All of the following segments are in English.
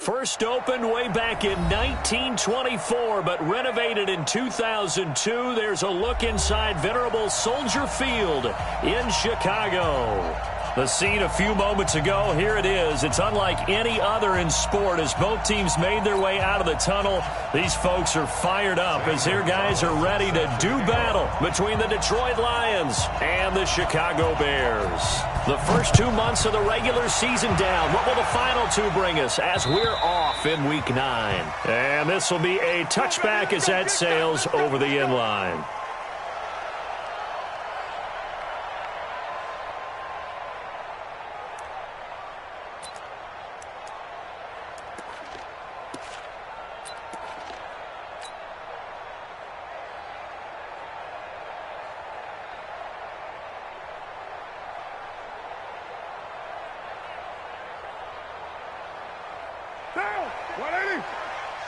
First opened way back in 1924, but renovated in 2002. There's a look inside venerable Soldier Field in Chicago. The scene a few moments ago, here it is. It's unlike any other in sport as both teams made their way out of the tunnel. These folks are fired up as their guys are ready to do battle between the Detroit Lions and the Chicago Bears. The first 2 months of the regular season down. What will the final two bring us as we're off in Week 9? And this will be a touchback as that sails over the end line.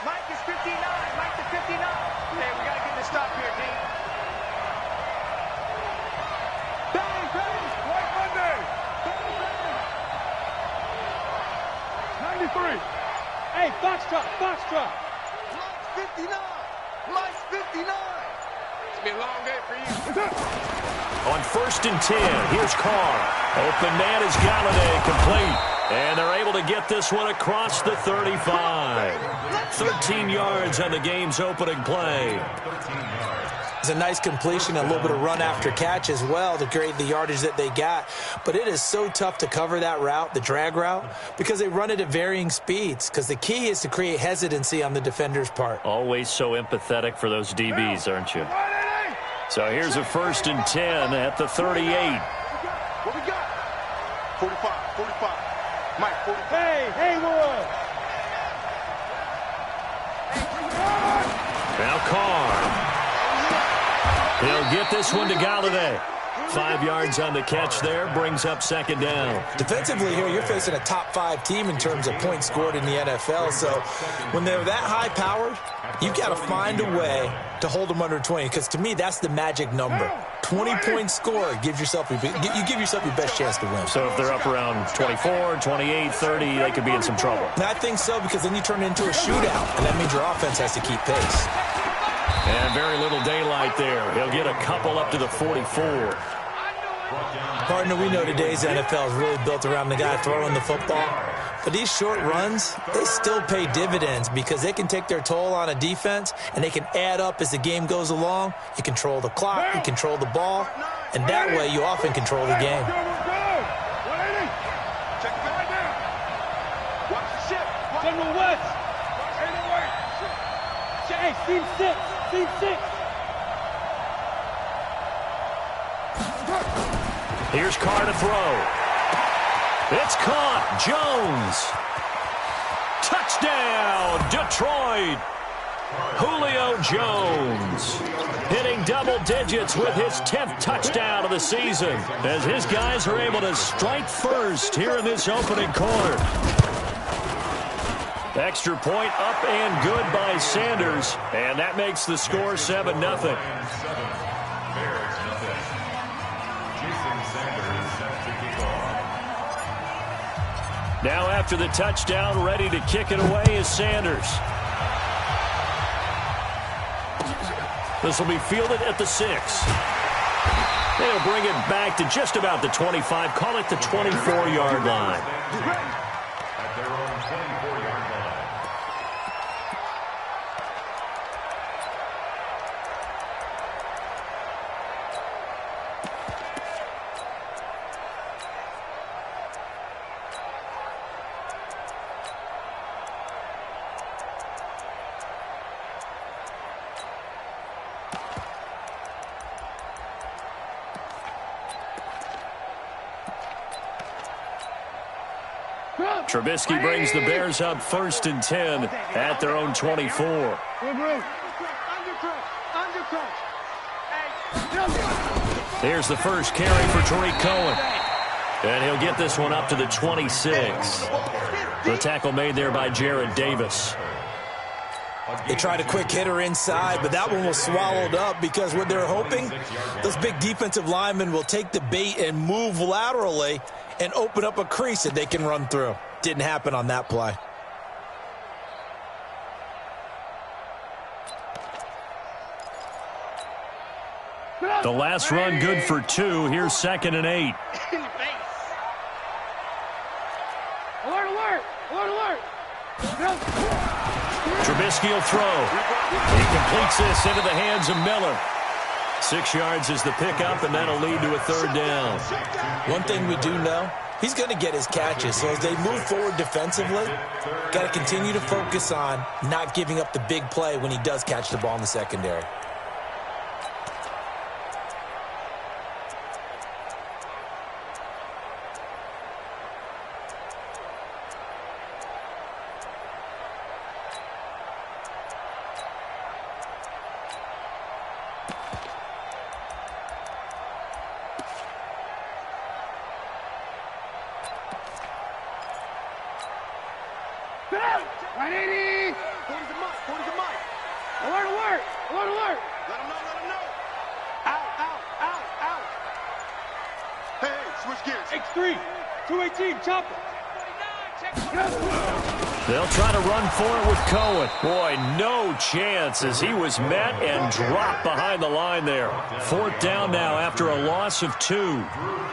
Mike is 59. Mike to 59. Hey, we got to get this stop here, D. Bang, bang. White Monday. Bang, bang. 93. Hey, Foxtrot, Foxtrot. Mike's 59. Mike's 59. It's going to be a long day for you. On 1st and 10, here's Carr. Open man is Galladay, complete. And they're able to get this one across the 35. 13 yards on the game's opening play. It's a nice completion, a little bit of run after catch as well to create the yardage that they got. But it is so tough to cover that route, the drag route, because they run it at varying speeds. Because the key is to create hesitancy on the defender's part. Always so empathetic for those DBs, aren't you? So here's a 1st and 10 at the 38. What we got? 45, 45. Mike, 45. Hey, Haywood. Now Carr. He'll get this one to Galladay. 5 yards on the catch there, brings up 2nd down. Defensively here, you're facing a top 5 team in terms of points scored in the NFL. So when they're that high-powered, you've got to find a way to hold them under 20. Because to me, that's the magic number. 20-point score gives yourself you give yourself your best chance to win. So if they're up around 24, 28, 30, they could be in some trouble. And I think so, because then you turn it into a shootout, and that means your offense has to keep pace. And very little daylight there. He'll get a couple up to the 44. Partner, we know today's NFL is really built around the guy throwing the football. But these short runs, they still pay dividends because they can take their toll on a defense, and they can add up as the game goes along. You control the clock, you control the ball, and that way you often control the game. General West. Hey, Team 6. Team 6. Here's Carr to throw. It's caught. Jones. Touchdown, Detroit. Julio Jones hitting double digits with his 10th touchdown of the season as his guys are able to strike first here in this opening quarter. Extra point up and good by Sanders, and that makes the score 7-0. Now after the touchdown, ready to kick it away is Sanders. This will be fielded at the 6. They'll bring it back to just about the 25, call it the 24-yard line. At their own 24-yard line. Trubisky brings the Bears up 1st and 10 at their own 24. Here's the first carry for Tariq Cohen. And he'll get this one up to the 26. The tackle made there by Jared Davis. They tried a quick hitter inside, but that one was swallowed up because what they're hoping, those big defensive linemen will take the bait and move laterally and open up a crease that they can run through. Didn't happen on that play. The last run good for 2. Here's 2nd and 8. Alert, alert! Alert, alert! Trubisky will throw. He completes this into the hands of Miller. 6 yards is the pickup, and that'll lead to a 3rd down. One thing we do know, he's going to get his catches. So as they move forward defensively, got to continue to focus on not giving up the big play when he does catch the ball in the secondary. They'll try to run for it with Cohen. Boy, no chance as he was met and dropped behind the line there. 4th down now after a loss of 2.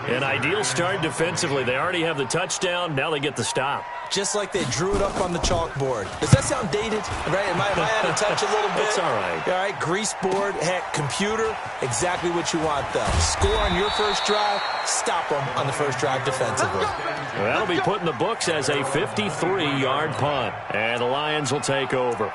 An ideal start defensively. They already have the touchdown. Now they get the stop. Just like they drew it up on the chalkboard. Does that sound dated? Right? Am I out of touch a little bit? It's all right. All right, grease board, heck, computer, exactly what you want, though. Score on your first drive, stop them on the first drive defensively. That'll be put in the books as a 53-yard punt. And the Lions will take over.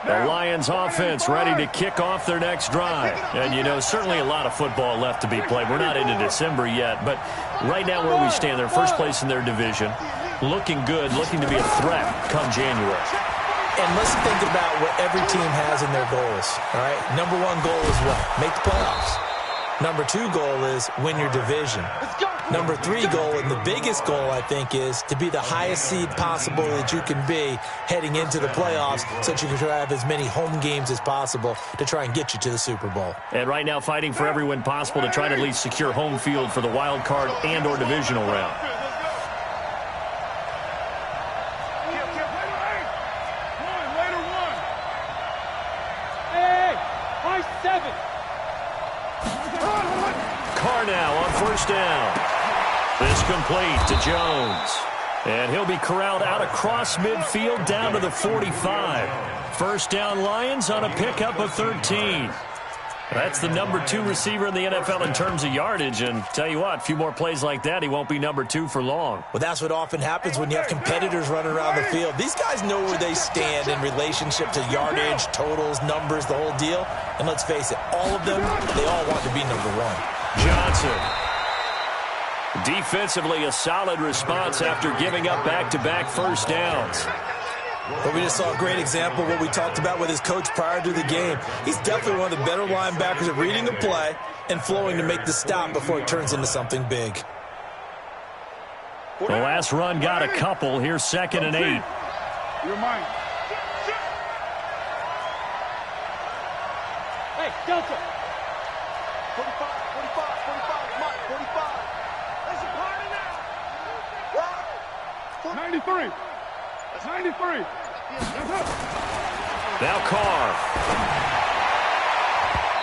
The Lions offense ready to kick off their next drive. And, you know, certainly a lot of football left to be played. We're not into December yet, but right now where we stand, they're first place in their division. Looking good, looking to be a threat come January. And let's think about what every team has in their goals, all right? Number 1 goal is what? Make the playoffs. Number 2 goal is win your division. Number 3 goal, and the biggest goal, I think, is to be the highest seed possible that you can be heading into the playoffs so that you can have as many home games as possible to try and get you to the Super Bowl. And right now fighting for every win possible to try to at least secure home field for the wild card and or divisional round. Carr now on 1st down. This complete to Jones. And he'll be corralled out across midfield down to the 45. 1st down Lions on a pickup of 13. That's the number 2 receiver in the NFL in terms of yardage. And tell you what, a few more plays like that, he won't be number 2 for long. Well, that's what often happens when you have competitors running around the field. These guys know where they stand in relationship to yardage, totals, numbers, the whole deal. And let's face it, all of them, they all want to be number 1. Johnson. Defensively, a solid response after giving up back-to-back 1st downs. But we just saw a great example of what we talked about with his coach prior to the game. He's definitely one of the better linebackers at reading a play and flowing to make the stop before it turns into something big. The last run got a couple. Here's 2nd and 8. You're mine. Hey, Delta. 45, 45, 45, Mike, 45. There's a party now. 93. That's 93. Now Carr.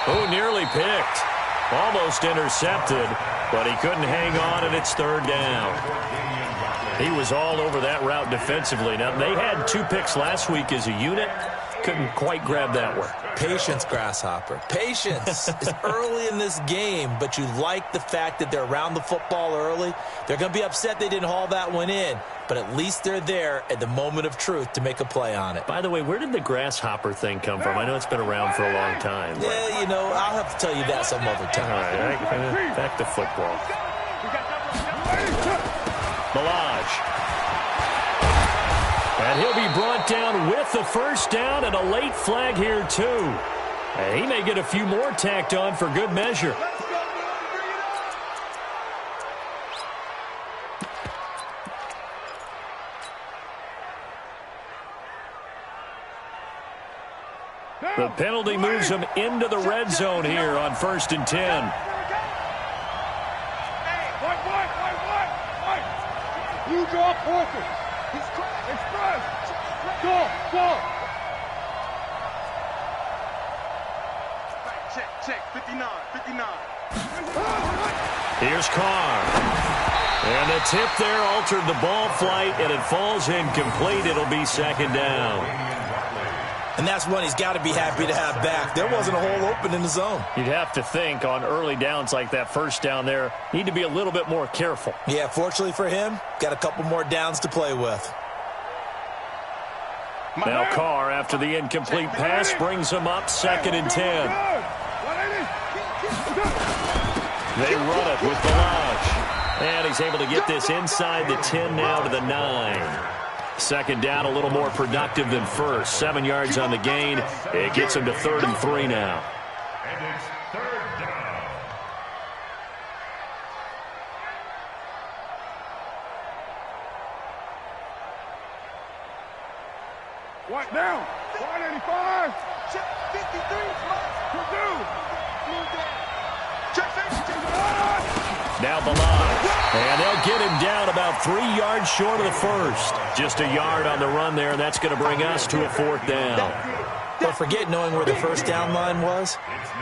Oh, nearly picked. Almost intercepted, but he couldn't hang on, and it's 3rd down. He was all over that route defensively. Now, they had 2 picks last week as a unit. Couldn't quite grab that one. Patience, Grasshopper. Patience. It's early in this game, but you like the fact that they're around the football early. They're going to be upset they didn't haul that one in, but at least they're there at the moment of truth to make a play on it. By the way, where did the Grasshopper thing come from? I know it's been around for a long time. Yeah, you know, I'll have to tell you that some other time. All right, back to football. Milage. And he'll be brought down with the 1st down and a late flag here, too. And he may get a few more tacked on for good measure. The penalty moves him into the red zone here on 1st and 10. You draw quarters. Express. Go. Check. 59. Here's Carr. And the tip there altered the ball flight, and it falls incomplete. It'll be second down. And that's one he's got to be happy to have back. There wasn't a hole open in the zone. You'd have to think on early downs like that first down there, need to be a little bit more careful. Yeah, fortunately for him, got a couple more downs to play with. Now Carr, after the incomplete pass, brings him up 2nd and 10. They run it with Balaj. And he's able to get this inside the 10 now to the 9. Second down, a little more productive than first. 7 yards on the gain. It gets him to 3rd and 3 now. And it's 3rd down. What down? 185. Check 53. Now Balaj. And they'll get him down about 3 yards short of the first. Just a yard on the run there, and that's going to bring us to a 4th down. But forget knowing where the first down line was.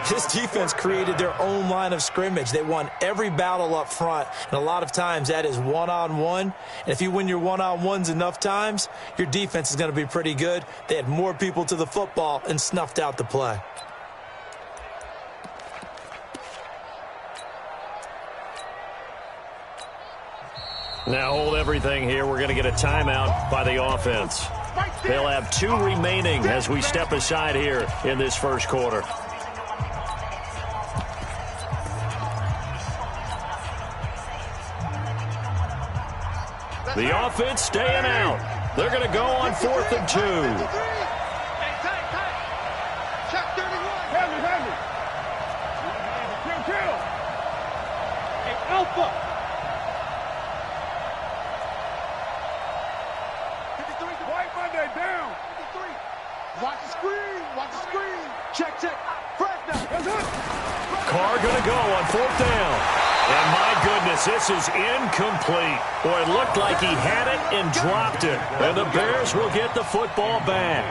This defense created their own line of scrimmage. They won every battle up front, and a lot of times that is one-on-one. And if you win your one-on-ones enough times, your defense is going to be pretty good. They had more people to the football and snuffed out the play. Now hold everything here. We're going to get a timeout by the offense. They'll have 2 remaining as we step aside here in this first quarter. The offense staying out. They're going to go on 4th and 2. Check 31. Heavy. Kill. Hey, Alpha. Down. 53. Watch the screen. Check. Carr going to go on 4th down. And my goodness, this is incomplete. Boy, it looked like he had it and dropped it. And the Bears will get the football back.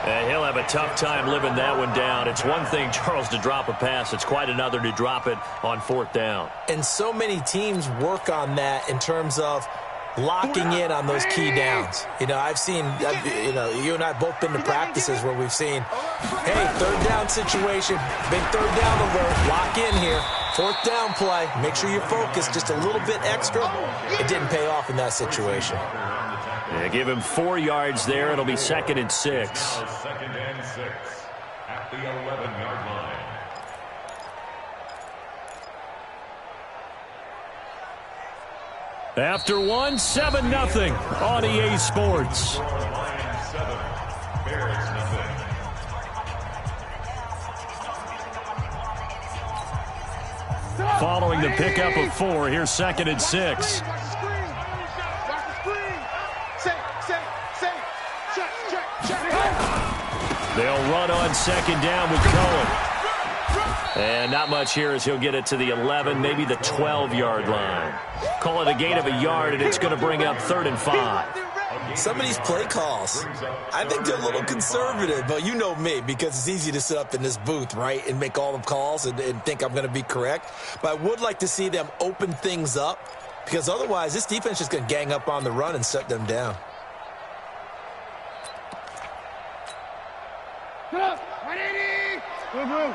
And he'll have a tough time living that one down. It's one thing, Charles, to drop a pass. It's quite another to drop it on 4th down. And so many teams work on that in terms of locking in on those key downs. You know, I've seen, you and I both been to practices where we've seen, hey, 3rd down situation, big 3rd down alert, lock in here, 4th down play, make sure you're focused just a little bit extra. It didn't pay off in that situation. Yeah, give him 4 yards there. It'll be 2nd and 6. 2nd and 6 at the 11-yard line. After 1, 7-0 on EA Sports. Lions 7, Bears nothing. Following the pickup of 4, here's 2nd and 6. They'll run on 2nd down with Cohen. And not much here as he'll get it to the 11, maybe the 12-yard line. Call it a gain of a yard, and it's going to bring up 3rd and 5. Some of these play calls, I think they're a little conservative, but you know me, because it's easy to sit up in this booth, right, and make all the calls and think I'm going to be correct. But I would like to see them open things up, because otherwise this defense is going to gang up on the run and shut them down. Get up! 180! Move.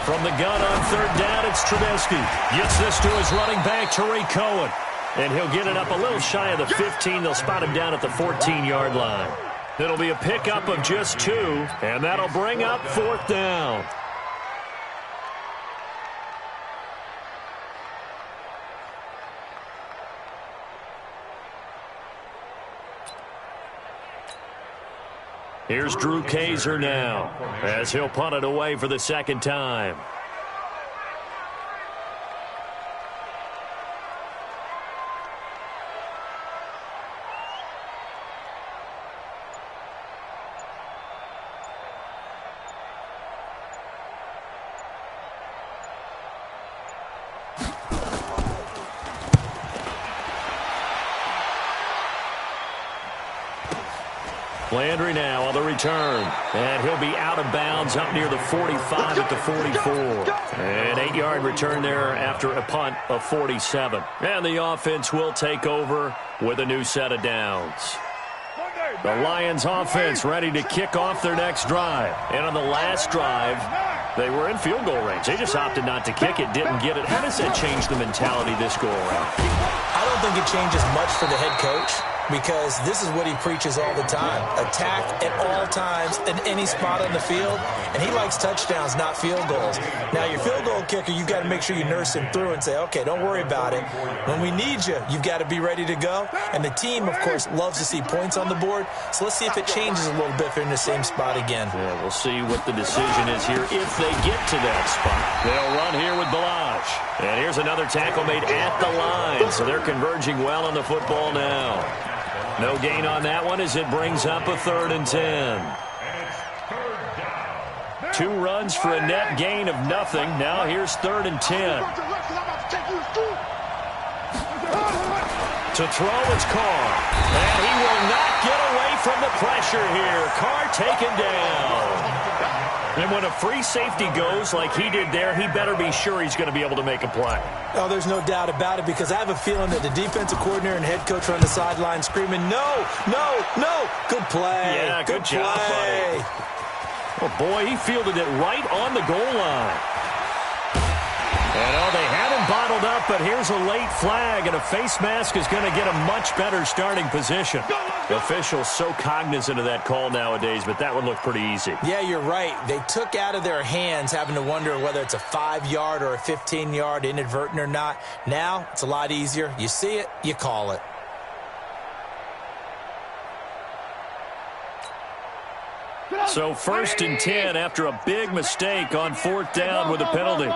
From the gun on 3rd down, it's Trubisky. Gets this to his running back, Tariq Cohen. And he'll get it up a little shy of the 15. They'll spot him down at the 14-yard line. It'll be a pickup of just 2, and that'll bring up 4th down. Here's Drew Kaiser now as he'll punt it away for the 2nd time. Landry now on the return. And he'll be out of bounds up near the 45 at the 44. An 8-yard return there after a punt of 47. And the offense will take over with a new set of downs. The Lions offense ready to kick off their next drive. And on the last drive, they were in field goal range. They just opted not to kick it, didn't get it. How does that change the mentality this go around? I don't think it changes much for the head coach, because this is what he preaches all the time. Attack at all times in any spot on the field, and he likes touchdowns, not field goals. Now, your field goal kicker, you've got to make sure you nurse him through and say, okay, don't worry about it. When we need you, you've got to be ready to go. And the team, of course, loves to see points on the board, so let's see if it changes a little bit if they're in the same spot again. Yeah, we'll see what the decision is here if they get to that spot. They'll run here with Balaj. And here's another tackle made at the line, so they're converging well on the football now. No gain on that one as it brings up a 3rd and 10. 2 runs for a net gain of nothing. Now here's 3rd and 10. To throw, it's Carr. And he will not get away from the pressure here. Carr taken down. And when a free safety goes like he did there, he better be sure he's going to be able to make a play. Oh, there's no doubt about it, because I have a feeling that the defensive coordinator and head coach are on the sideline screaming, no, no, no. Good play. Yeah, good job, buddy. Oh, boy, he fielded it right on the goal line. And, oh, they had him bottled up, but here's a late flag, and a face mask is going to get a much better starting position. The officials so cognizant of that call nowadays, but that would look pretty easy. Yeah, you're right. They took out of their hands having to wonder whether it's a 5-yard or a 15-yard inadvertent or not. Now, it's a lot easier. You see it, you call it. So 1st and 10 after a big mistake on 4th down with a penalty.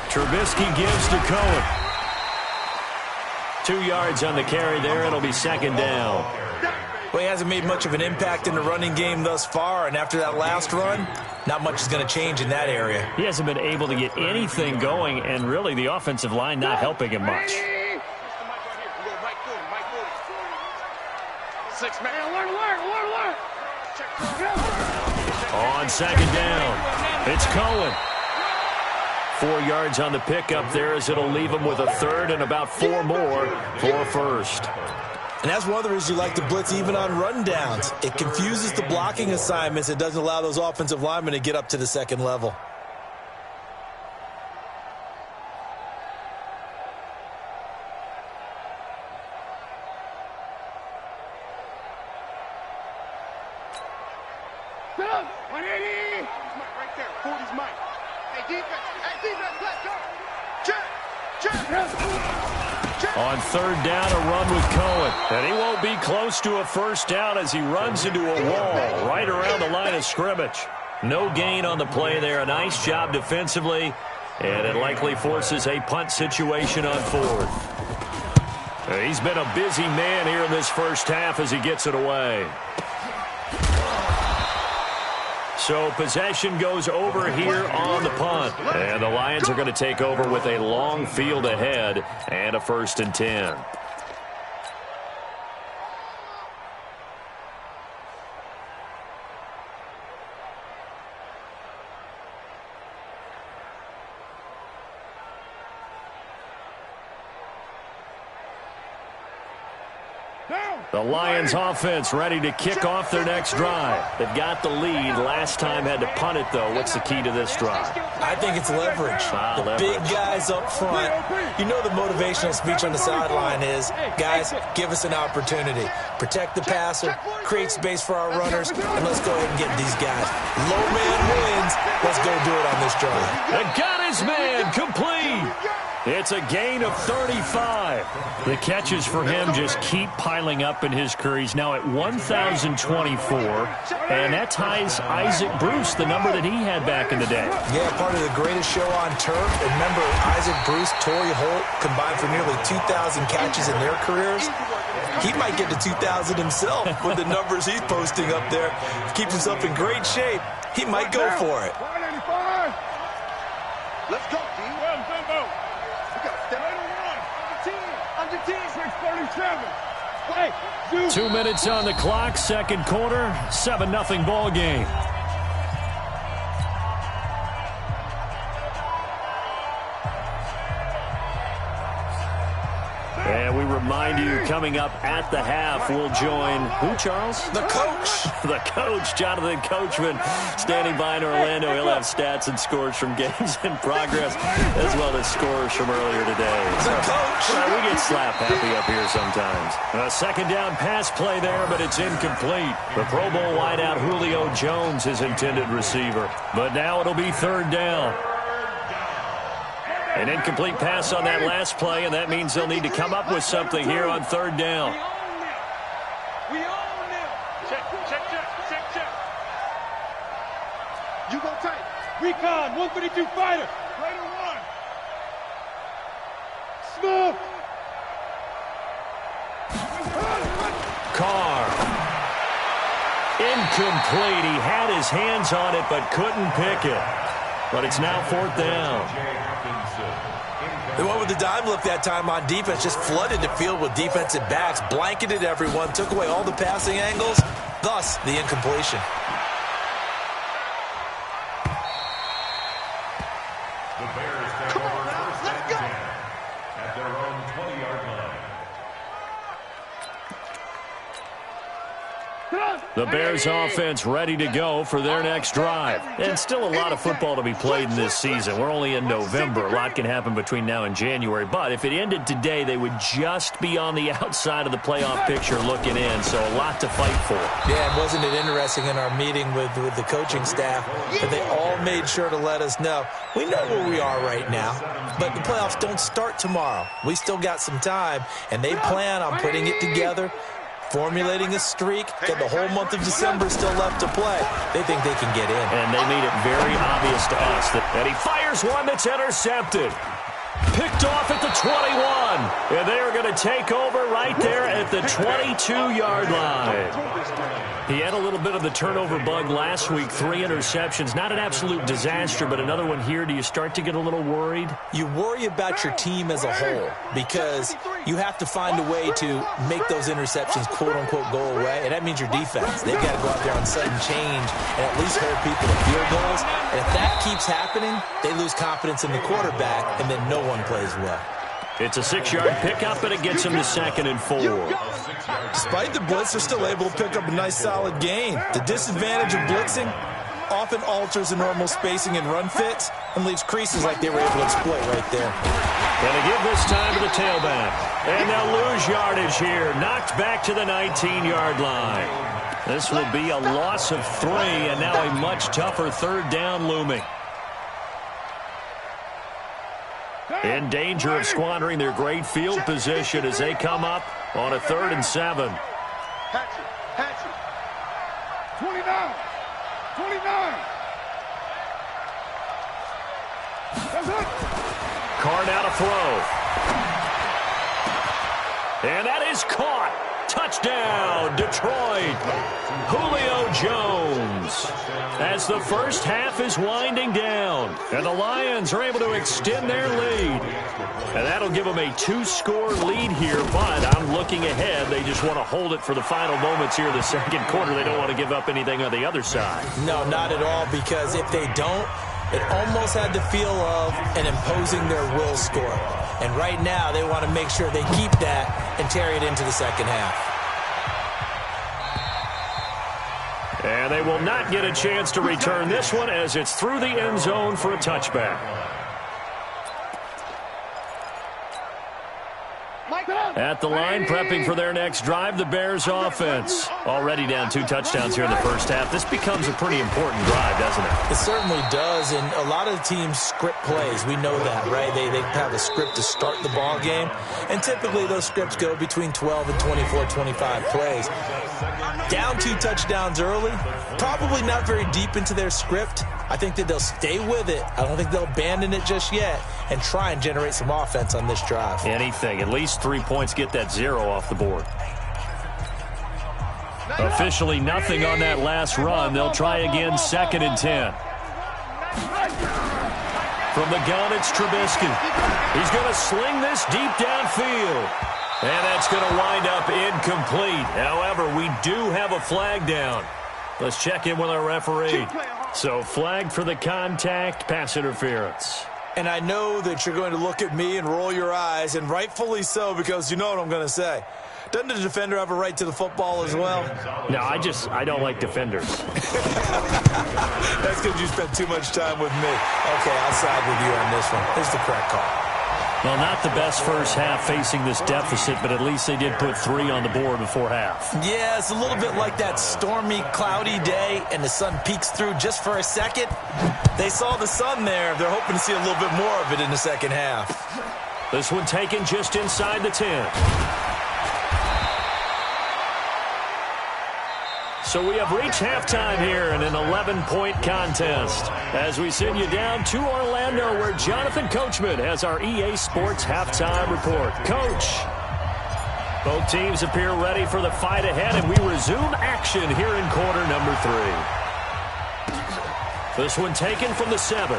Trubisky gives to Cohen. 2 yards on the carry there. It'll be 2nd down. Well, he hasn't made much of an impact in the running game thus far, and after that last run, not much is going to change in that area. He hasn't been able to get anything going, and really the offensive line not helping him much. On 2nd down, it's Cohen. 4 yards on the pickup there, as it'll leave him with a 3rd and about 4 more for 1st. And that's one of the reasons you like to blitz even on rundowns. It confuses the blocking assignments. It doesn't allow those offensive linemen to get up to the 2nd level. On 3rd down, a run with Cohen. And he won't be close to a 1st down as he runs into a wall right around the line of scrimmage. No gain on the play there. A nice job defensively. And it likely forces a punt situation on 4th. He's been a busy man here in this first half as he gets it away. So possession goes over here on the punt. And the Lions are going to take over with a long field ahead and a 1st and 10. The Lions offense ready to kick off their next drive. They've got the lead. Last time had to punt it, though. What's the key to this drive? I think it's leverage. Big guys up front. You know the motivational speech on the sideline is, guys, give us an opportunity. Protect the passer, create space for our runners, and let's go ahead and get these guys. Low man wins. Let's go do it on this drive. And got his man complete. It's a gain of 35. The catches for him just keep piling up in his career. He's now at 1,024, and that ties Isaac Bruce, the number that he had back in the day. Yeah, part of the greatest show on turf. And remember, Isaac Bruce, Torrey Holt combined for nearly 2,000 catches in their careers. He might get to 2,000 himself with the numbers he's posting up there. Keeps himself in great shape. He might go for it. Let's go, team. Well, Bimbo. We got to step. 637. 2 minutes on the clock, second quarter, 7-0 ball game. And we remind you, coming up at the half, we'll join who, Charles? The coach. The coach, Jonathan Coachman, standing by in Orlando. He'll have stats and scores from games in progress, as well as scores from earlier today. The coach. We get slap happy up here sometimes. A second down pass play there, but it's incomplete. The Pro Bowl wideout Julio Jones, his intended receiver. But now it'll be third down. An incomplete pass on that last play, and that means they'll need to come up with something here on third down. We own them. Check. You go tight. Recon, 132 fighter. Raider 1. Smoke. Carr. Incomplete. He had his hands on it, but couldn't pick it. But it's now fourth down. They went with the dime look that time on defense, just flooded the field with defensive backs, blanketed everyone, took away all the passing angles, thus the incompletion. The Bears take over first and 10 at their own 20-yard line. The Bears offense ready to go for their next drive. And still a lot of football to be played in this season. We're only in November. A lot can happen between now and January. But if it ended today, they would just be on the outside of the playoff picture looking in. So a lot to fight for. Yeah, and wasn't it interesting in our meeting with the coaching staff that they all made sure to let us know, we know where we are right now, but the playoffs don't start tomorrow. We still got some time, and they plan on putting it together, formulating a streak, got the whole month of December still left to play. They think they can get in. And they made it very obvious to us that he fires one that's intercepted. Picked off at the 21. And they are going to take over right there at the 22-yard line. He had a little bit of the turnover bug last week, 3 interceptions. Not an absolute disaster, but another one here. Do you start to get a little worried? You worry about your team as a whole because you have to find a way to make those interceptions, quote-unquote, go away, and that means your defense. They've got to go out there on sudden change and at least hold people to field goals. And if that keeps happening, they lose confidence in the quarterback, and then no one plays well. It's a 6-yard pickup, and it gets them to 2nd and 4. Despite the blitz, they're still able to pick up a nice, solid gain. The disadvantage of blitzing often alters the normal spacing and run fits and leaves creases like they were able to exploit right there. Going to give this time to the tailback. And they'll lose yardage here. Knocked back to the 19-yard line. This will be a loss of 3, and now a much tougher third down looming. In danger of squandering their great field position as they come up on a 3rd and 7. Hatchet. 29. Carr now to throw. And that is caught. Touchdown, Detroit. Julio Jones. As the first half is winding down, and the Lions are able to extend their lead. And that'll give them a 2-score lead here, but I'm looking ahead. They just want to hold it for the final moments here in the second quarter. They don't want to give up anything on the other side. No, not at all, because if they don't, it almost had the feel of an imposing their will score. And right now, they want to make sure they keep that and carry it into the second half. And they will not get a chance to return this one as it's through the end zone for a touchback. At the line, prepping for their next drive, the Bears offense. Already down 2 touchdowns here in the first half. This becomes a pretty important drive, doesn't it? It certainly does, and a lot of teams script plays. We know that, right? They have a script to start the ball game, and typically those scripts go between 12 and 24, 25 plays. Down 2 touchdowns early, probably not very deep into their script. I think that they'll stay with it. I don't think they'll abandon it just yet and try and generate some offense on this drive. Anything. At least 3 points, get that 0 off the board. Officially nothing on that last run. They'll try again, 2nd and 10. From the gun, it's Trubisky. He's going to sling this deep downfield. And that's going to wind up incomplete. However, we do have a flag down. Let's check in with our referee. So flag for the contact, pass interference. And I know that you're going to look at me and roll your eyes, and rightfully so, because you know what I'm going to say. Doesn't the defender have a right to the football as well? No, I don't like defenders. That's because you spent too much time with me. Okay, I'll side with you on this one. Here's the correct call. Well, not the best first half facing this deficit, but at least they did put 3 on the board before half. Yeah, it's a little bit like that stormy, cloudy day, and the sun peeks through just for a second. They saw the sun there. They're hoping to see a little bit more of it in the second half. This one taken just inside the 10. So we have reached halftime here in an 11-point contest as we send you down to Orlando where Jonathan Coachman has our EA Sports halftime report. Coach, both teams appear ready for the fight ahead, and we resume action here in quarter number 3. This one taken from the 7.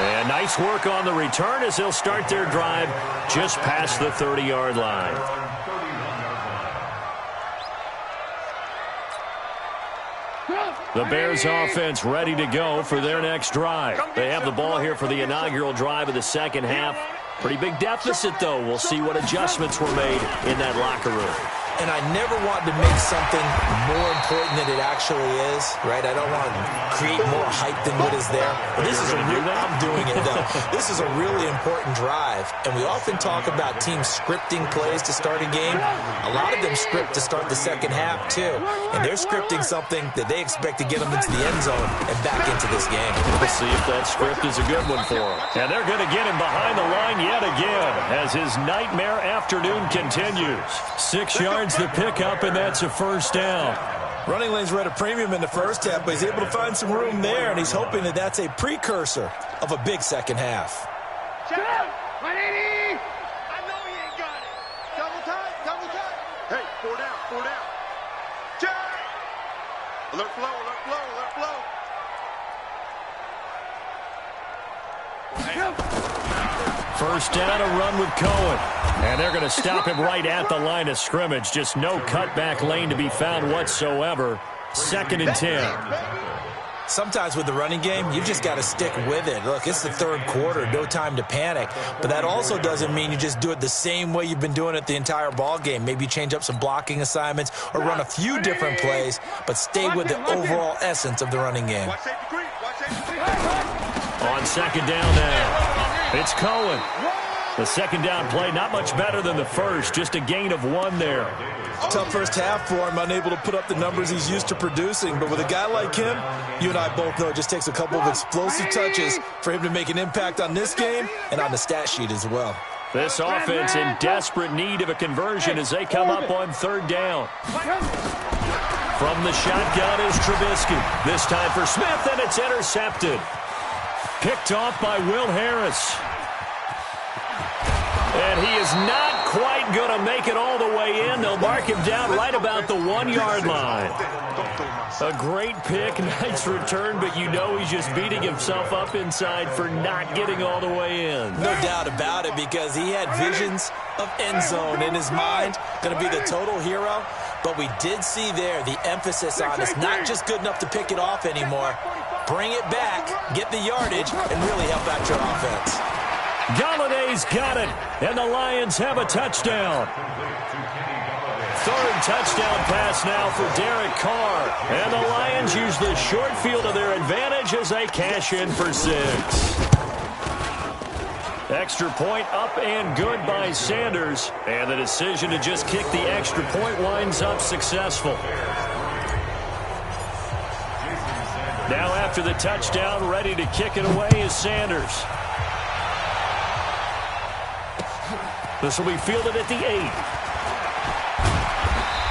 And nice work on the return as they'll start their drive just past the 30-yard line. The Bears offense ready to go for their next drive. They have the ball here for the inaugural drive of the second half. Pretty big deficit, though. We'll see what adjustments were made in that locker room. And I never want to make something more important than it actually is, right? I don't want to create more hype than what is there. But this is I'm doing it, though. This is a really important drive. And we often talk about teams scripting plays to start a game. A lot of them script to start the second half, too. And they're scripting something that they expect to get them into the end zone and back into this game. We'll see if that script is a good one for them. And they're going to get him behind the line yet again as his nightmare afternoon continues. 6 yards the pickup, and that's a first down. Running lanes were at a premium in the first half, but he's able to find some room there, and he's hoping that that's a precursor of a big second half. Shut up! 180! I know he ain't got it. Double tight, double tight. Hey, 4 down, 4 down. Check! Alert flow, alert flow, alert flow. First down, a run with Cohen. And they're going to stop him right at the line of scrimmage. Just no cutback lane to be found whatsoever. 2nd and 10. Sometimes with the running game, you just got to stick with it. Look, it's the third quarter, no time to panic. But that also doesn't mean you just do it the same way you've been doing it the entire ball game. Maybe you change up some blocking assignments or run a few different plays, but stay with the overall essence of the running game. On 2nd down now, it's Cohen. The 2nd down play, not much better than the first, just a gain of 1 there. Tough first half for him, unable to put up the numbers he's used to producing. But with a guy like him, you and I both know it just takes a couple of explosive touches for him to make an impact on this game and on the stat sheet as well. This offense in desperate need of a conversion as they come up on 3rd down. From the shotgun is Trubisky. This time for Smith, and it's intercepted. Picked off by Will Harris. And he is not quite going to make it all the way in. They'll mark him down right about the 1-yard line. A great pick, nice return, but you know he's just beating himself up inside for not getting all the way in. No doubt about it, because he had visions of end zone in his mind. Going to be the total hero. But we did see there the emphasis on it's not just good enough to pick it off anymore. Bring it back, get the yardage, and really help out your offense. Galladay's got it, and the Lions have a touchdown. 3rd touchdown pass now for Derek Carr. And the Lions use the short field to their advantage as they cash in for 6. Extra point up and good by Sanders. And the decision to just kick the extra point winds up successful. Now after the touchdown, ready to kick it away is Sanders. This will be fielded at the 8.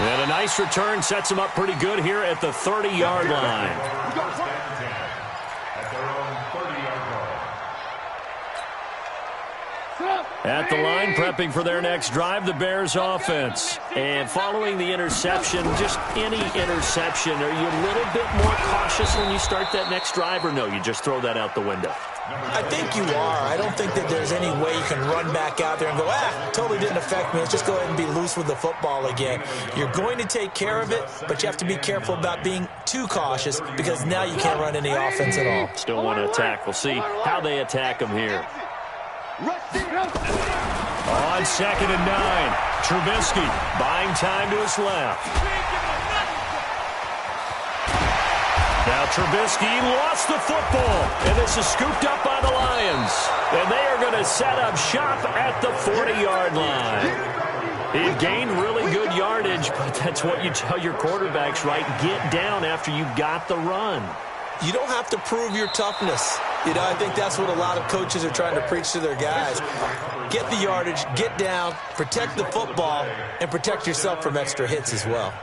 And a nice return sets him up pretty good here at the 30-yard line. At the line, prepping for their next drive, the Bears offense. And following the interception, just any interception, are you a little bit more cautious when you start that next drive, or no, you just throw that out the window? I think you are. I don't think that there's any way you can run back out there and go, totally didn't affect me. Let's just go ahead and be loose with the football again. You're going to take care of it, but you have to be careful about being too cautious because now you can't run any offense at all. Still want to attack. We'll see how they attack him here. On 2nd and 9, Trubisky buying time to his left. Now Trubisky lost the football, and this is scooped up by the Lions. And they are going to set up shop at the 40-yard line. He gained really good yardage, but that's what you tell your quarterbacks, right? Get down after you got the run. You don't have to prove your toughness. I think that's what a lot of coaches are trying to preach to their guys. Get the yardage, get down, protect the football, and protect yourself from extra hits as well.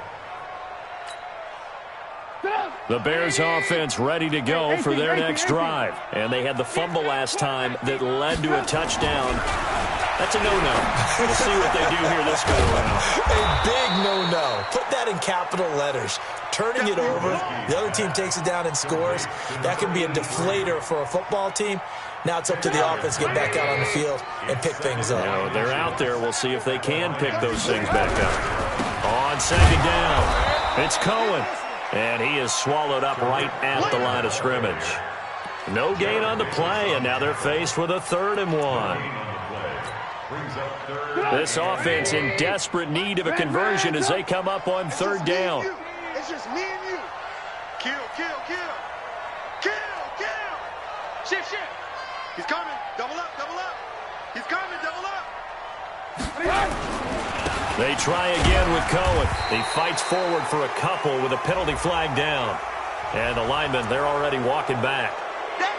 The Bears offense ready to go for their next drive. And they had the fumble last time that led to a touchdown. That's a no-no. We'll see what they do here this go around. A big no-no. Put that in capital letters. Turning it over, the other team takes it down and scores. That can be a deflator for a football team. Now it's up to the offense to get back out on the field and pick things up. They're out there. We'll see if they can pick those things back up. On 2nd down, it's Cohen. And he is swallowed up right at the line of scrimmage. No gain on the play, and now they're faced with a 3rd and 1. This offense in desperate need of a conversion as they come up on 3rd down. It's just me and you. Kill, kill, kill. Kill, kill. Shift, shift. He's coming. Double up, double up. He's coming, double up. They try again with Cohen. He fights forward for a couple with a penalty flag down. And the linemen, they're already walking back.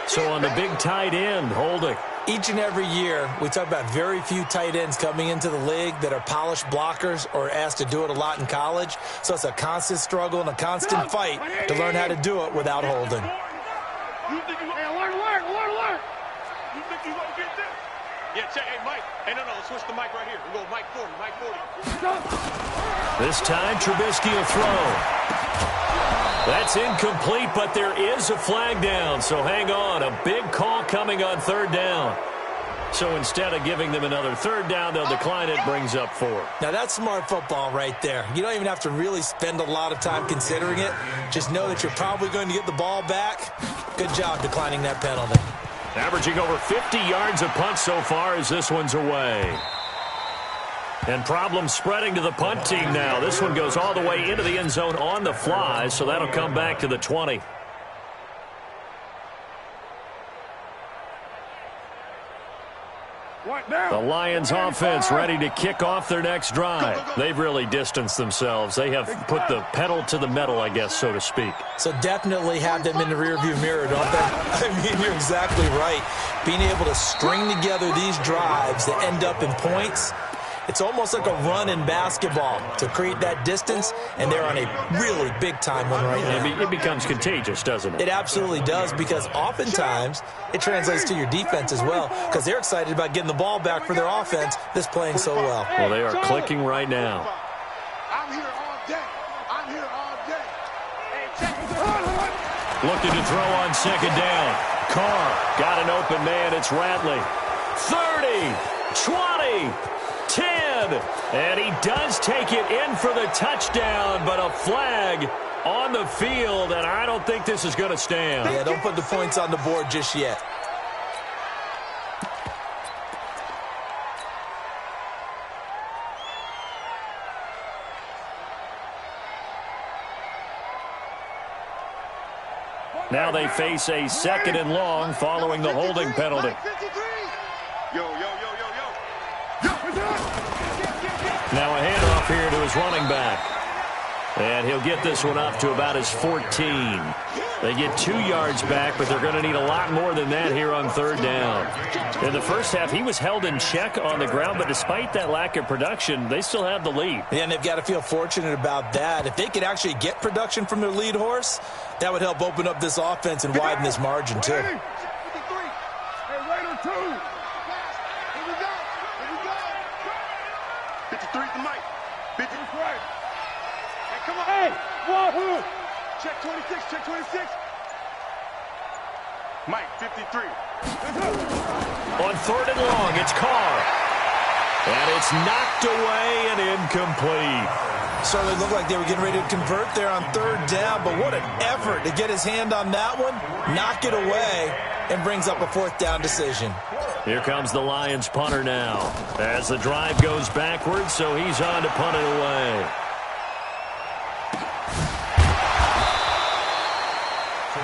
So on the big tight end, holding. Each and every year, we talk about very few tight ends coming into the league that are polished blockers or asked to do it a lot in college. So it's a constant struggle and a constant fight to learn how to do it without holding. You think you alert. You think you gonna get this? Yeah, check. Hey, Mike. Hey, no, switch the mic right here. We go Mike 40, Mike 40. This time, Trubisky will throw. That's incomplete, but there is a flag down, so hang on. A big call coming on 3rd down. So instead of giving them another 3rd down, they'll decline it, brings up 4. Now, that's smart football right there. You don't even have to really spend a lot of time considering it. Just know that you're probably going to get the ball back. Good job declining that penalty. Averaging over 50 yards a punt so far as this one's away. And problems spreading to the punt team now. This one goes all the way into the end zone on the fly, so that'll come back to the 20. The Lions offense ready to kick off their next drive. They've really distanced themselves. They have put the pedal to the metal, I guess, so to speak. So definitely have them in the rearview mirror, don't they? I mean, you're exactly right. Being able to string together these drives that end up in points, it's almost like a run in basketball to create that distance, and they're on a really big-time one right now. It becomes contagious, doesn't it? It absolutely does, because oftentimes it translates to your defense as well, because they're excited about getting the ball back for their offense that's playing so well. Well, they are clicking right now. I'm here all day. I'm here all day. Hey, check. Looking to throw on 2nd down. Carr got an open man. It's Ratley. 30, 20, 10, and he does take it in for the touchdown, but a flag on the field, and I don't think this is going to stand. Yeah, don't put the points on the board just yet. Now they face a 2nd and long following the holding penalty. Yo, yo, yo, yo, yo. Now a handoff here to his running back. And he'll get this one up to about his 14. They get 2 yards back, but they're going to need a lot more than that here on 3rd down. In the first half, he was held in check on the ground, but despite that lack of production, they still have the lead. Yeah, and they've got to feel fortunate about that. If they could actually get production from their lead horse, that would help open up this offense and widen this margin, too. 53. Hey, Raider 2. Here we go. Here we go. 53 the mic. 50 right. Hey, come on. Hey, Wahoo. Check 26. Check 26. Mike, 53. On 3rd and long, it's Carr. And it's knocked away and incomplete. Certainly looked like they were getting ready to convert there on 3rd down, but what an effort to get his hand on that one, knock it away, and brings up a 4th down decision. Here comes the Lions punter now as the drive goes backwards, so he's on to punt it away.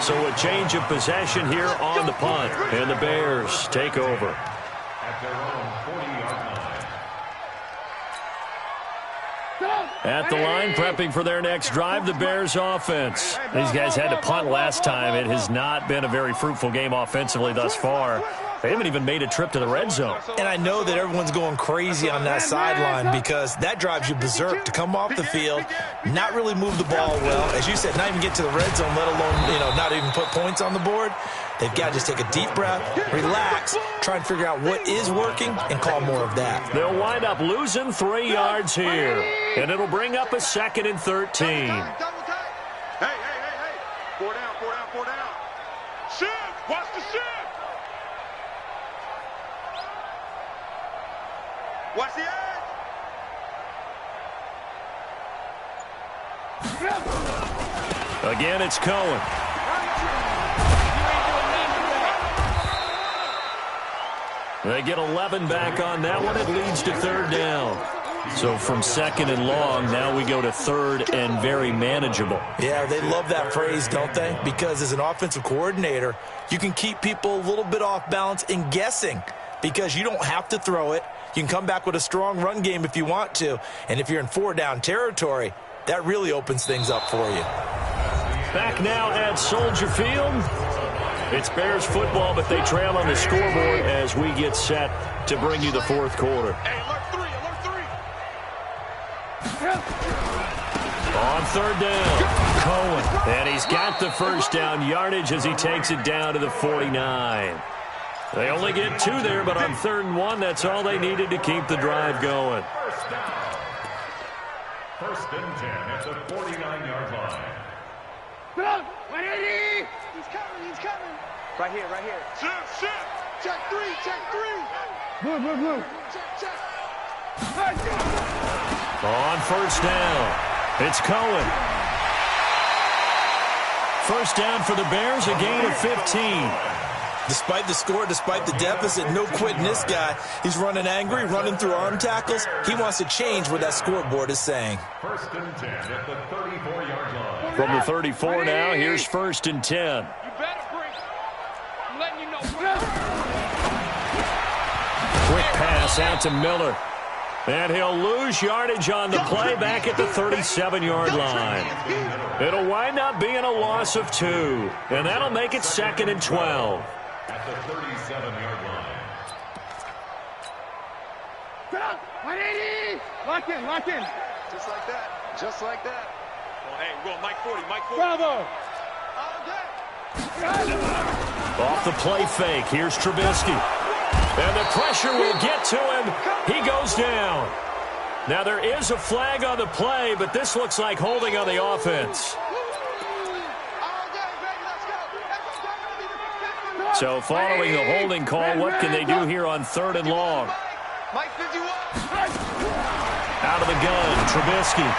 So a change of possession here on the punt, and the Bears take over. At their own 40-yard line. At the line, prepping for their next drive, the Bears offense. These guys had to punt last time. It has not been a very fruitful game offensively thus far. They haven't even made a trip to the red zone. And I know that everyone's going crazy on that sideline because that drives you berserk to come off the field, not really move the ball well. As you said, not even get to the red zone, let alone, not even put points on the board. They've got to just take a deep breath, relax, try and figure out what is working, and call more of that. They'll wind up losing 3 yards here, and it'll bring up a 2nd and 13. Hey. 4 down. Shift. Watch the shift. Watch the edge. Again, it's Cohen. They get 11 back on that one. It leads to 3rd down. So from 2nd and long, now we go to 3rd and very manageable. Yeah, they love that phrase, don't they? Because as an offensive coordinator, you can keep people a little bit off balance and guessing because you don't have to throw it. You can come back with a strong run game if you want to. And if you're in 4-down territory, that really opens things up for you. Back now at Soldier Field. It's Bears football, but they trail on the scoreboard as we get set to bring you the 4th quarter. Hey, alert 3. On 3rd down, Cohen. And he's got the 1st down yardage as he takes it down to the 49. They only get 2 there, but on 3rd and 1, that's all they needed to keep the drive going. 1st and 10 at the 49-yard line. 180. He's coming. Right here. Shift. Check 3. Blue. Check. On 1st down, it's Cohen. 1st down for the Bears, a gain of 15. Despite the score, despite the deficit, no quitting this guy. He's running angry, running through arm tackles. He wants to change what that scoreboard is saying. 1st and 10 at the 34-yard line. From the 34 now, here's 1st and 10. You better bring. I'm letting you know. Quick pass out to Miller. And he'll lose yardage on the play back at the 37-yard line. It'll wind up being a loss of 2. And that'll make it 2nd and 12. At the 37-yard line. 180. Lock in. Just like that. Well, hey, we're going Mike 40. Bravo. Off the play fake, here's Trubisky. And the pressure will get to him. He goes down. Now there is a flag on the play, but this looks like holding on the offense. So following the holding call, what can they do here on 3rd and long? Mike 51. Out of the gun, Trubisky.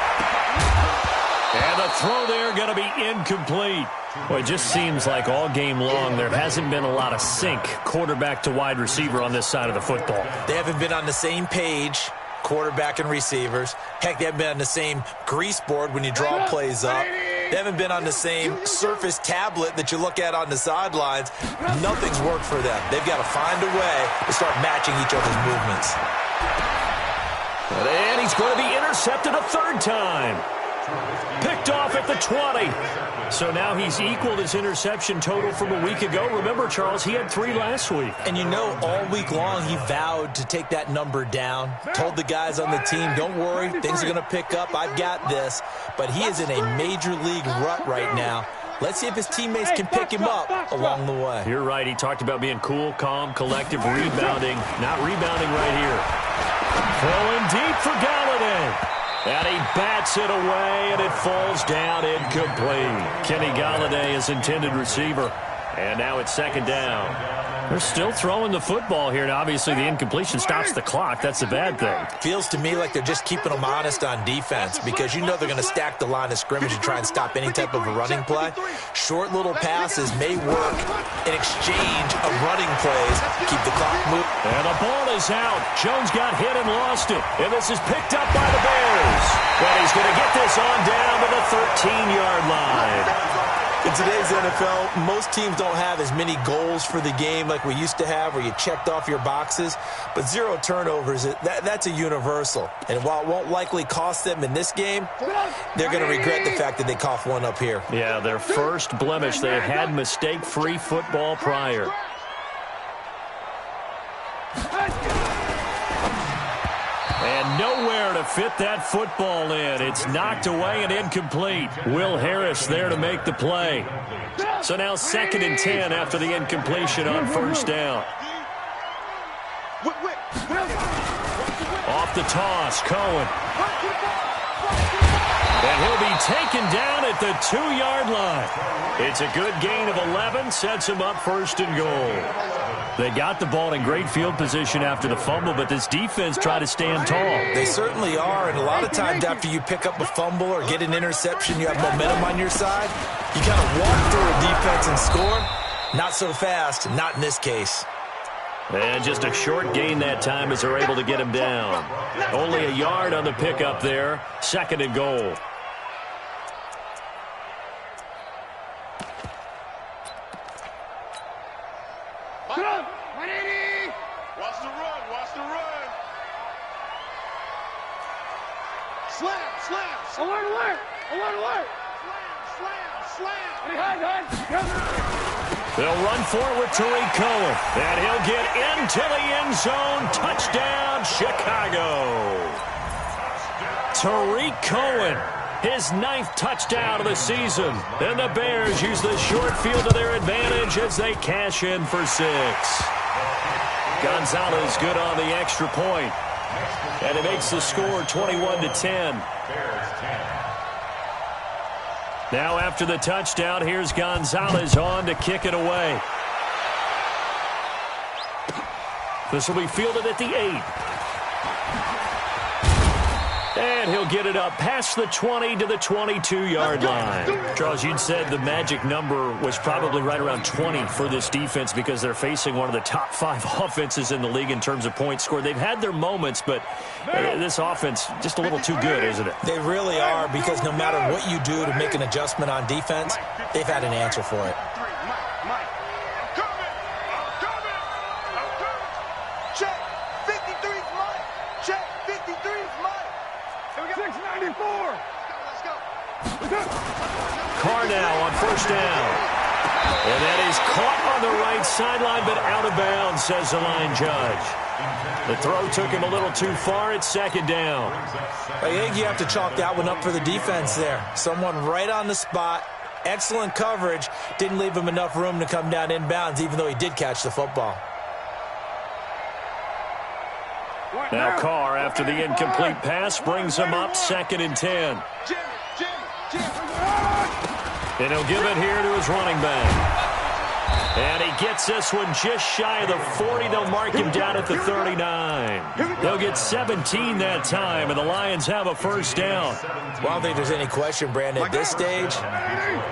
And the throw there going to be incomplete. Well, it just seems like all game long there hasn't been a lot of sync quarterback to wide receiver on this side of the football. They haven't been on the same page, quarterback and receivers. Heck, they haven't been on the same grease board when you draw plays up. They haven't been on the same surface tablet that you look at on the sidelines. Nothing's worked for them. They've got to find a way to start matching each other's movements. And he's going to be intercepted a 3rd time. Picked off at the 20. So now he's equaled his interception total from a week ago. Remember, Charles, he had 3 last week. And you know, all week long he vowed to take that number down. Told the guys on the team, don't worry, things are going to pick up. I've got this. But he is in a major league rut right now. Let's see if his teammates can pick him up along the way. You're right. He talked about being cool, calm, collective, rebounding. Not rebounding right here. Throwing deep for Galladay. And he bats it away, and it falls down incomplete. Kenny Galladay is intended receiver. And now it's second down. They're still throwing the football here, and obviously the incompletion stops the clock. That's a bad thing. Feels to me like they're just keeping them honest on defense because you know they're going to stack the line of scrimmage and try and stop any type of a running play. Short little passes may work in exchange of running plays. Keep the clock moving. And the ball is out. Jones got hit and lost it. And this is picked up by the Bears. But he's going to get this on down to the 13-yard line. In today's NFL, most teams don't have as many goals for the game like we used to have where you checked off your boxes. But 0 turnovers, that's a universal. And while it won't likely cost them in this game, they're going to regret the fact that they coughed one up here. Yeah, their first blemish. They had mistake-free football prior. And nowhere to fit that football in. It's knocked away and incomplete. Will Harris there to make the play. So now 2nd and 10 after the incompletion on first down. Off the toss, Cohen. And he'll be taken down at the 2-yard line. It's a good gain of 11, sets him up 1st and goal. They got the ball in great field position after the fumble, but this defense tried to stand tall. They certainly are, and a lot of times after you pick up a fumble or get an interception, you have momentum on your side. You kind of walk through a defense and score. Not so fast, not in this case. And just a short gain that time as they're able to get him down. Only a yard on the pickup there. 2nd and goal. Watch the run, watch the run. Slam. Alert. Slam. They'll run for it with Tariq Cohen. And he'll get into the end zone. Touchdown, Chicago. Tariq Cohen, his 9th touchdown of the season. And the Bears use the short field to their advantage as they cash in for 6. Gonzalez good on the extra point. And it makes the score 21-10. Now after the touchdown, here's Gonzalez on to kick it away. This will be fielded at the 8. And he'll get it up past the 20 to the 22-yard line. Charles, you'd said the magic number was probably right around 20 for this defense because they're facing one of the top 5 offenses in the league in terms of points scored. They've had their moments, but this offense just a little too good, isn't it? They really are, because no matter what you do to make an adjustment on defense, they've had an answer for it. Carr now on first down. And that is caught on the right sideline, but out of bounds, says the line judge. The throw took him a little too far. It's 2nd down. I think you have to chalk that one up for the defense there. Someone right on the spot. Excellent coverage. Didn't leave him enough room to come down inbounds, even though he did catch the football. Now Carr, after the incomplete pass, brings him up 2nd and 10. And he'll give it here to his running back. And he gets this one just shy of the 40. They'll mark him down at the 39. They'll get 17 that time, and the Lions have a first down. Well, I don't think there's any question, Brandon. At this stage,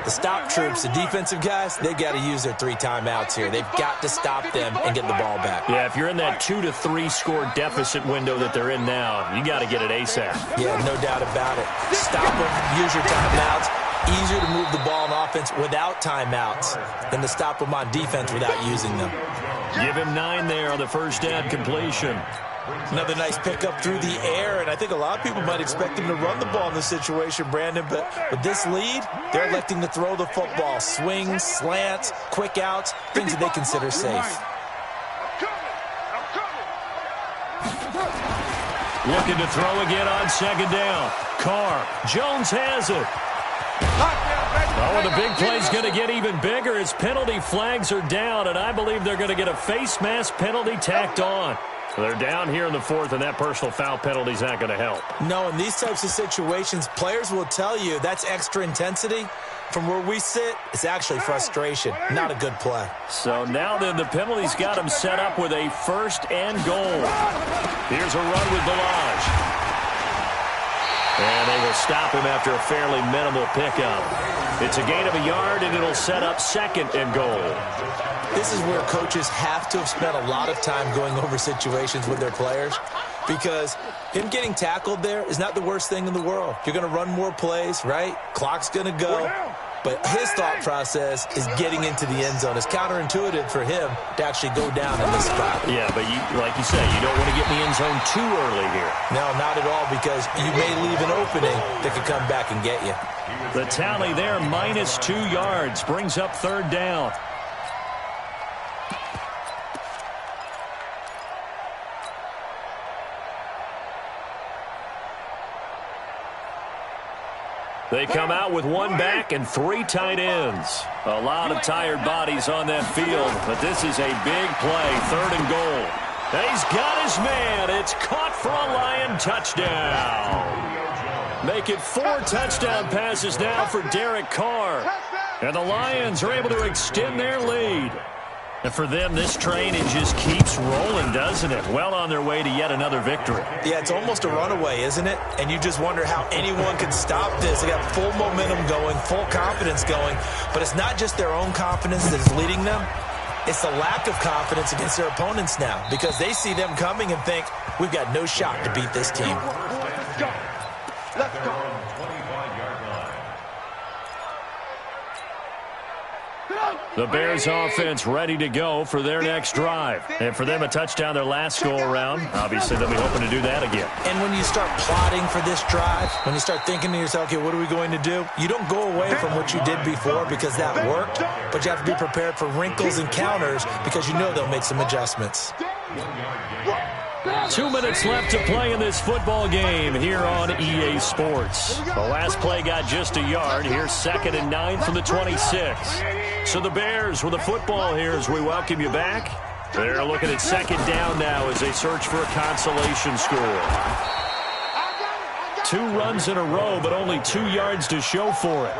the stop troops, the defensive guys, they've got to use their 3 timeouts here. They've got to stop them and get the ball back. Yeah, if you're in that 2 to 3 score deficit window that they're in now, you got to get it ASAP. Yeah, no doubt about it. Stop them, use your timeouts. Easier to move the ball on offense without timeouts than to stop them on defense without using them. Give him 9 there on the first down completion. Another nice pickup through the air, and I think a lot of people might expect him to run the ball in this situation, Brandon, but with this lead, they're electing to throw the football. Swings, slants, quick outs, things that they consider safe. Looking to throw again on 2nd down. Carr, Jones has it. Oh, and the big play's going to get even bigger as penalty flags are down, and I believe they're going to get a face mask penalty tacked on. They're down here in the fourth, and that personal foul penalty is not going to help. No, in these types of situations, players will tell you that's extra intensity. From where we sit, it's actually frustration. Not a good play. So now then, the penalty's got him set up with a first and goal. Here's a run with Balaj. And they will stop him after a fairly minimal pickup. It's a gain of a yard, and it'll set up second and goal. This is where coaches have to have spent a lot of time going over situations with their players, because him getting tackled there is not the worst thing in the world. You're going to run more plays, right? Clock's going to go. But his thought process is getting into the end zone. It's counterintuitive for him to actually go down in this spot. Yeah, but like you say, you don't want to get in the end zone too early here. No, not at all, because you may leave an opening that could come back and get you. The tally there, -2 yards, brings up third down. They come out with one back and 3 tight ends. A lot of tired bodies on that field, but this is a big play, third and goal. And he's got his man. It's caught for a Lion touchdown. Make it 4 touchdown passes now for Derek Carr. And the Lions are able to extend their lead. And for them, this train, it just keeps rolling, doesn't it? Well on their way to yet another victory. Yeah, it's almost a runaway, isn't it? And you just wonder how anyone can stop this. They got full momentum going, full confidence going. But it's not just their own confidence that is leading them. It's the lack of confidence against their opponents now, because they see them coming and think, we've got no shot to beat this team. Let's go. Let's go. The Bears offense ready to go for their next drive. And for them, a touchdown their last go-around. Obviously, they'll be hoping to do that again. And when you start plotting for this drive, when you start thinking to yourself, okay, what are we going to do? You don't go away from what you did before because that worked, but you have to be prepared for wrinkles and counters because you know they'll make some adjustments. 2 minutes left to play in this football game here on EA Sports. The last play got just a yard. Here's 2nd and 9 from the 26. So the Bears with the football here as we welcome you back. They're looking at 2nd down now as they search for a consolation score. 2 runs in a row, but only 2 yards to show for it.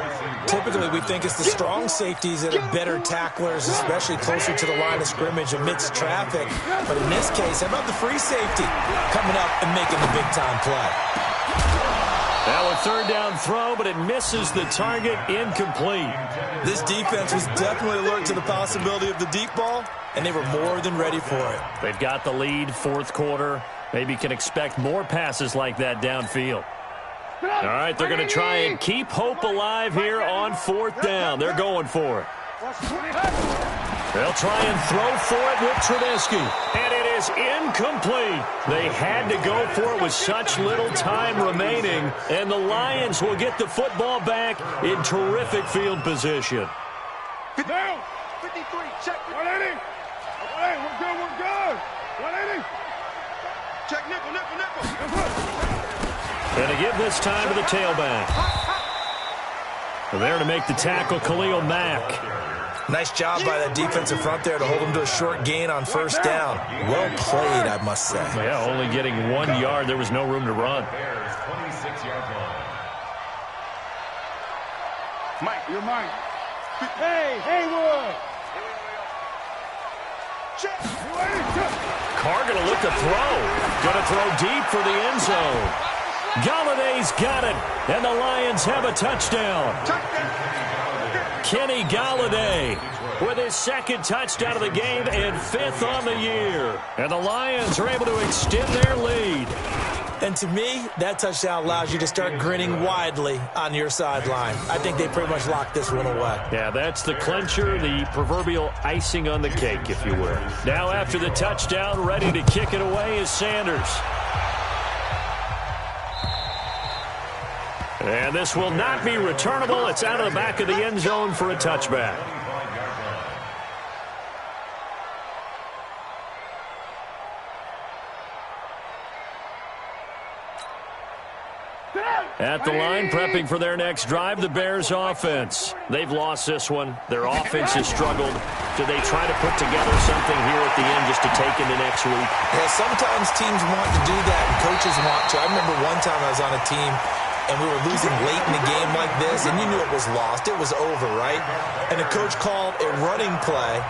Typically, we think it's the strong safeties that are better tacklers, especially closer to the line of scrimmage amidst traffic. But in this case, how about the free safety coming up and making the big-time play? Now a 3rd down throw, but it misses the target, incomplete. This defense was definitely alert to the possibility of the deep ball, and they were more than ready for it. They've got the lead, 4th quarter. Maybe can expect more passes like that downfield. All right, they're going to try and keep hope alive here on 4th down. They're going for it. They'll try and throw for it with Trubisky. And it is incomplete. They had to go for it with such little time remaining. And the Lions will get the football back in terrific field position. Down. 53. Check. 180. 180. We're good. We're good. 180. Check nickel, nickel, nickel. And to give this time to the tailback. There to make the tackle, Khalil Mack. Nice job by that defensive front there to hold him to a short gain on 1st down. Well played, I must say. Yeah, only getting 1 yard. There was no room to run. Mike, you're mine. Hey, Haywood. Carr going to look to throw. Going to throw deep for the end zone. Galladay's got it, and the Lions have a touchdown. Kenny Galladay with his 2nd touchdown of the game and 5th on the year. And the Lions are able to extend their lead. And to me, that touchdown allows you to start grinning widely on your sideline. I think they pretty much locked this one away. Yeah, that's the clincher, the proverbial icing on the cake, if you will. Now after the touchdown, ready to kick it away is Sanders. And this will not be returnable. It's out of the back of the end zone for a touchback. At the line, prepping for their next drive, the Bears offense. They've lost this one. Their offense has struggled. Do they try to put together something here at the end just to take into next week? Yeah, sometimes teams want to do that and coaches want to. I remember one time I was on a team and we were losing late in the game like this, and you knew it was lost. It was over, right? And the coach called a running play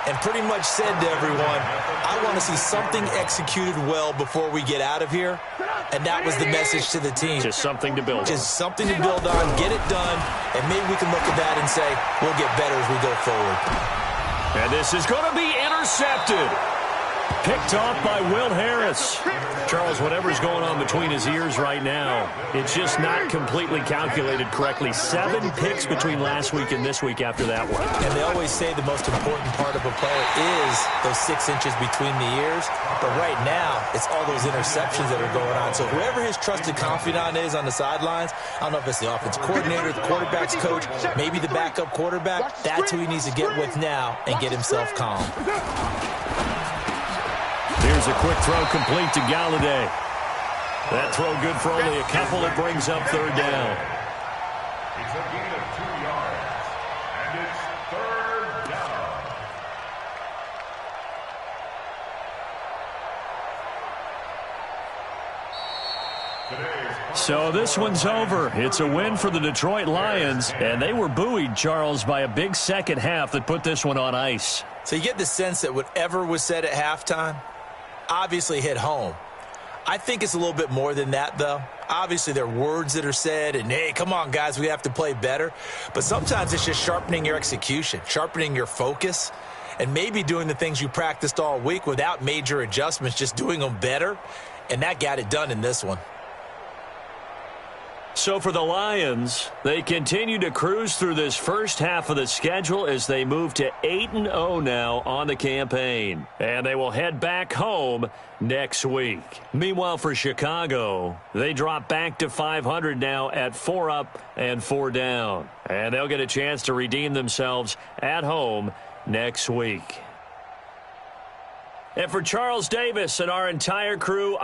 and pretty much said to everyone, I want to see something executed well before we get out of here. And that was the message to the team. Just something to build on. Just something to build on, get it done, and maybe we can look at that and say, we'll get better as we go forward. And this is going to be intercepted. Picked off by Will Harris. Charles, whatever's going on between his ears right now, it's just not completely calculated correctly. 7 picks between last week and this week after that one. And they always say the most important part of a player is those 6 inches between the ears. But right now, it's all those interceptions that are going on. So whoever his trusted confidant is on the sidelines, I don't know if it's the offense coordinator, the quarterback's coach, maybe the backup quarterback, that's who he needs to get with now and get himself calm. Here's a quick throw complete to Galladay. That throw good for only a couple. It brings up 3rd down. It's a gain of 2 yards, and it's 3rd down. So this one's over. It's a win for the Detroit Lions, and they were buoyed, Charles, by a big second half that put this one on ice. So you get the sense that whatever was said at halftime obviously hit home. I think it's a little bit more than that, though. Obviously, there are words that are said, and, hey, come on, guys, we have to play better. But sometimes it's just sharpening your execution, sharpening your focus, and maybe doing the things you practiced all week without major adjustments, just doing them better. And that got it done in this one. So for the Lions, they continue to cruise through this first half of the schedule as they move to 8-0 now on the campaign. And they will head back home next week. Meanwhile, for Chicago, they drop back to 500 now at 4 up and 4 down. And they'll get a chance to redeem themselves at home next week. And for Charles Davis and our entire crew,